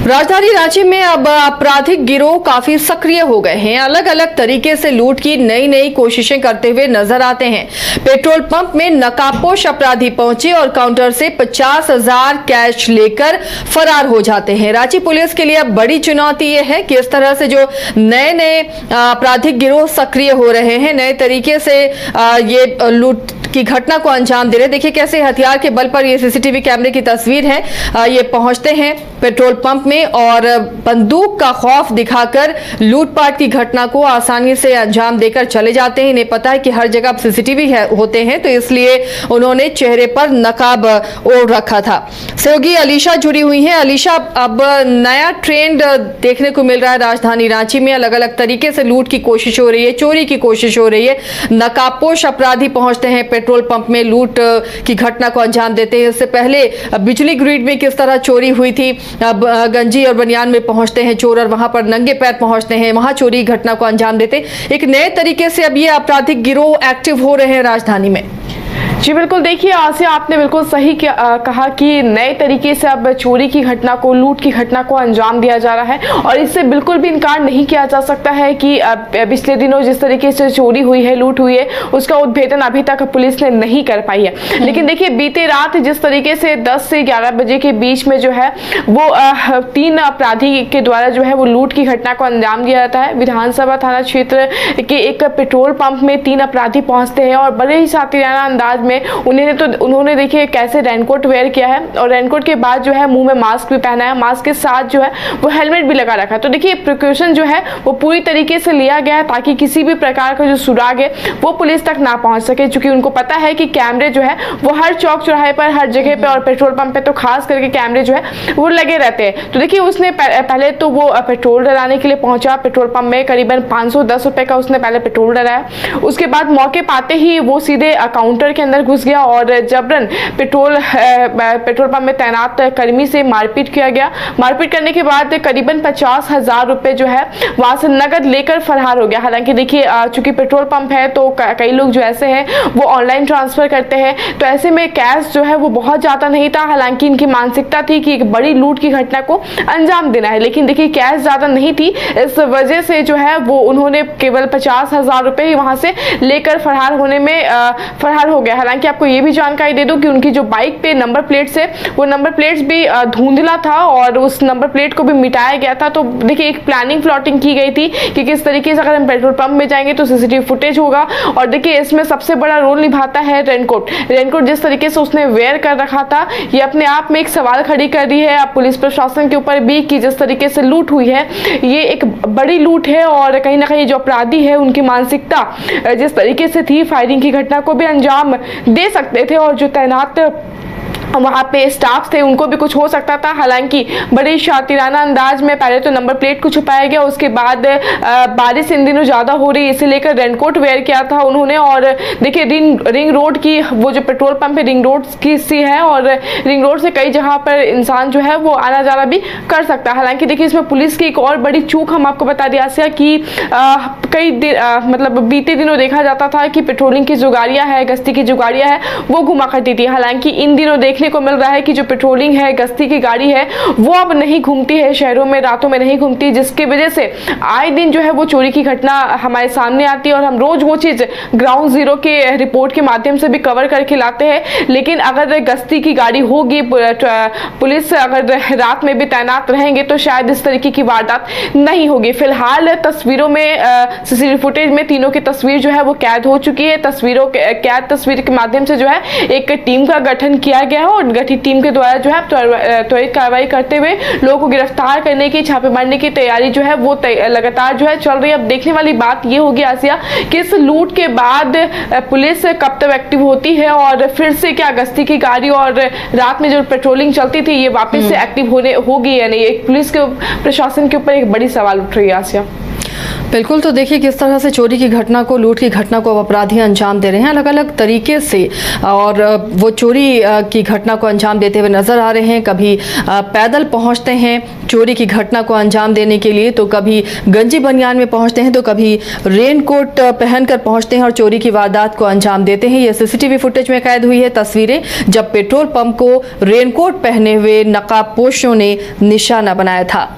राजधानी रांची में अब आपराधिक गिरोह काफी सक्रिय हो गए हैं। अलग अलग तरीके से लूट की नई नई कोशिशें करते हुए नजर आते हैं। पेट्रोल पंप में नकाबपोश अपराधी पहुंचे और काउंटर से 50,000 कैश लेकर फरार हो जाते हैं। रांची पुलिस के लिए अब बड़ी चुनौती यह है कि इस तरह से जो नए नए आपराधिक गिरोह सक्रिय हो रहे हैं, नए तरीके से ये लूट की घटना को अंजाम दे रहे। देखिए कैसे हथियार के बल पर ये सीसीटीवी कैमरे की तस्वीर है। ये पहुंचते हैं पेट्रोल पंप में और बंदूक का खौफ दिखाकर लूटपाट की घटना को आसानी से अंजाम देकर चले जाते हैं। इन्हें पता है कि हर जगह सीसीटीवी होते हैं, तो इसलिए उन्होंने चेहरे पर नकाब ओढ़ रखा था। सहयोगी अलीशा जुड़ी हुई हैं। अलीशा, अब नया ट्रेंड देखने को मिल रहा है राजधानी रांची में। अलग अलग तरीके से लूट की कोशिश हो रही है, चोरी की कोशिश हो रही है। नकाबपोश अपराधी पहुंचते हैं पेट्रोल पंप में, लूट की घटना को अंजाम देते हैं। इससे पहले बिजली ग्रिड में किस तरह चोरी हुई थी, अब गंजी और बनियान में पहुंचते हैं चोर और वहां पर नंगे पैर पहुंचते हैं, वहां चोरी घटना को अंजाम देते। एक नए तरीके से अब ये आपराधिक गिरोह एक्टिव हो रहे हैं राजधानी में। जी बिल्कुल, देखिए आसिया, आपने बिल्कुल सही कहा कि नए तरीके से अब चोरी की घटना को, लूट की घटना को अंजाम दिया जा रहा है और इससे बिल्कुल भी इनकार नहीं किया जा सकता है कि पिछले दिनों जिस तरीके से चोरी हुई है, लूट हुई है, उसका उद्भेदन अभी तक पुलिस ने नहीं कर पाई है। लेकिन देखिए बीते रात जिस तरीके से 10 से 11 बजे के बीच में जो है वो 3 अपराधी के द्वारा जो है वो लूट की घटना को अंजाम दिया जाता है। विधानसभा थाना क्षेत्र के एक पेट्रोल पंप में 3 अपराधी पहुंचते हैं और बड़े ही सातियाना अंदाज में उन्होंने देखिए कैसे रेनकोट वेयर किया है और रेनकोट के बाद जो है मुंह में मास्क भी पहना है, मास्क के साथ जो है वो हेलमेट भी लगा रखा है। तो देखिए प्रिकॉशन जो है वो पूरी तरीके से लिया गया है ताकि किसी भी प्रकार का जो सुराग है वो पुलिस तक ना पहुंच सके, क्योंकि उनको पता है कि कैमरे जो है वो हर चौक चौराहे पर, हर जगह पे और पेट्रोल पंप पे तो खास करके कैमरे जो है वो लगे रहते हैं। तो देखिए उसने पहले तो वो पेट्रोल डलाने के लिए पहुंचा पेट्रोल पंप में, करीबन 510 रुपए का उसने पहले पेट्रोल डलाया। उसके बाद मौके पाते ही वो सीधे काउंटर के अंदर घुस गया और जबरन पेट्रोल पंप में तैनात कर्मी से मारपीट किया गया। मारपीट करने के बाद करीबन 50,000 रुपए जो है वहां से नगद लेकर फरार हो गया। हालांकि देखिए चूंकि पेट्रोल पंप है तो कई लोग जो ऐसे हैं वो ऑनलाइन ट्रांसफर करते हैं, तो ऐसे में कैश जो है वो बहुत ज्यादा नहीं था। हालांकि इनकी मानसिकता थी कि एक बड़ी लूट की घटना को अंजाम देना है, लेकिन देखिए कैश ज्यादा नहीं थी, इस वजह से जो है वो उन्होंने केवल 50,000 रुपए ही वहां से लेकर फरार हो गया। हालांकि आपको ये भी जानकारी दे दूं कि उनकी जो बाइक पे नंबर प्लेट्स है वो नंबर प्लेट्स भी धुंधला था और उस नंबर प्लेट को भी मिटाया गया था। तो देखिए एक प्लानिंग प्लॉटिंग की गई थी कि किस तरीके से अगर हम पेट्रोल पंप में जाएंगे तो सीसीटीवी फुटेज होगा। और देखिए इसमें सबसे बड़ा रोल निभाता है रेनकोट। जिस तरीके से उसने वेयर कर रखा था, ये अपने आप में एक सवाल खड़ी कर रही है पुलिस प्रशासन के ऊपर भी कि जिस तरीके से लूट हुई है ये एक बड़ी लूट है और कहीं ना कहीं जो अपराधी है उनकी मानसिकता जिस तरीके से थी, फायरिंग की घटना को भी अंजाम दे सकते थे और जो तैनात वहां पे स्टाफ थे उनको भी कुछ हो सकता था। हालांकि बड़े शातिराना अंदाज में पहले तो नंबर प्लेट को छुपाया गया, उसके बाद बारिश इन दिनों ज्यादा हो रही है इसे लेकर रेनकोट वेयर किया था उन्होंने। और देखिए रिंग रोड की वो जो पेट्रोल पंप है रिंग रोड की सी है और रिंग रोड से कई जगह पर इंसान जो है वो आना जाना भी कर सकता है। हालांकि देखिए इसमें पुलिस की एक और बड़ी चूक हम आपको बता दिया कि मतलब बीते दिनों देखा जाता था कि पेट्रोलिंग की जो गाड़ियां है, गश्ती की जो गाड़ियां है वो घुमा करती थी। हालांकि इन दिनों देखने को मिल रहा है कि जो पेट्रोलिंग है, गश्ती की गाड़ी है वो अब नहीं घूमती है शहरों में, रातों में नहीं घूमती, जिसकी वजह से आए दिन जो है वो चोरी की घटना हमारे सामने आती है और हम रोज वो चीज ग्राउंड जीरो के रिपोर्ट के माध्यम से भी कवर करके लाते हैं। लेकिन अगर गश्ती की गाड़ी होगी, पुलिस अगर रात में भी तैनात रहेंगे तो शायद इस तरीके की वारदात नहीं होगी। फिलहाल तस्वीरों में सीसीटीवी फुटेज में तीनों की तस्वीर जो है वो कैद हो चुकी है। तस्वीर के माध्यम से जो है एक टीम का गठन किया गया है और गठित टीम के द्वारा जो है त्वरित कार्रवाई करते हुए लोगों को गिरफ्तार करने की, छापे मारने की तैयारी जो है वो लगातार जो है चल रही है। अब देखने वाली बात ये होगी आसिया कि इस लूट के बाद पुलिस कब तक एक्टिव होती है और फिर से क्या गश्ती की गाड़ी और रात में जो पेट्रोलिंग चलती थी ये वापस से एक्टिव होगी या नहीं। पुलिस के प्रशासन के ऊपर एक बड़ी सवाल उठ रही है आसिया। बिल्कुल, तो देखिए किस तरह से चोरी की घटना को, लूट की घटना को अब अपराधी अंजाम दे रहे हैं अलग अलग तरीके से, और वो चोरी की घटना को अंजाम देते हुए नजर आ रहे हैं। कभी पैदल पहुंचते हैं चोरी की घटना को अंजाम देने के लिए, तो कभी गंजी बनियान में पहुंचते हैं, तो कभी रेनकोट पहनकर पहुंचते हैं और चोरी की वारदात को अंजाम देते हैं। ये सीसीटीवी फुटेज में कैद हुई है तस्वीरें, जब पेट्रोल पंप को रेनकोट पहने हुए नकाबपोशों ने निशाना बनाया था।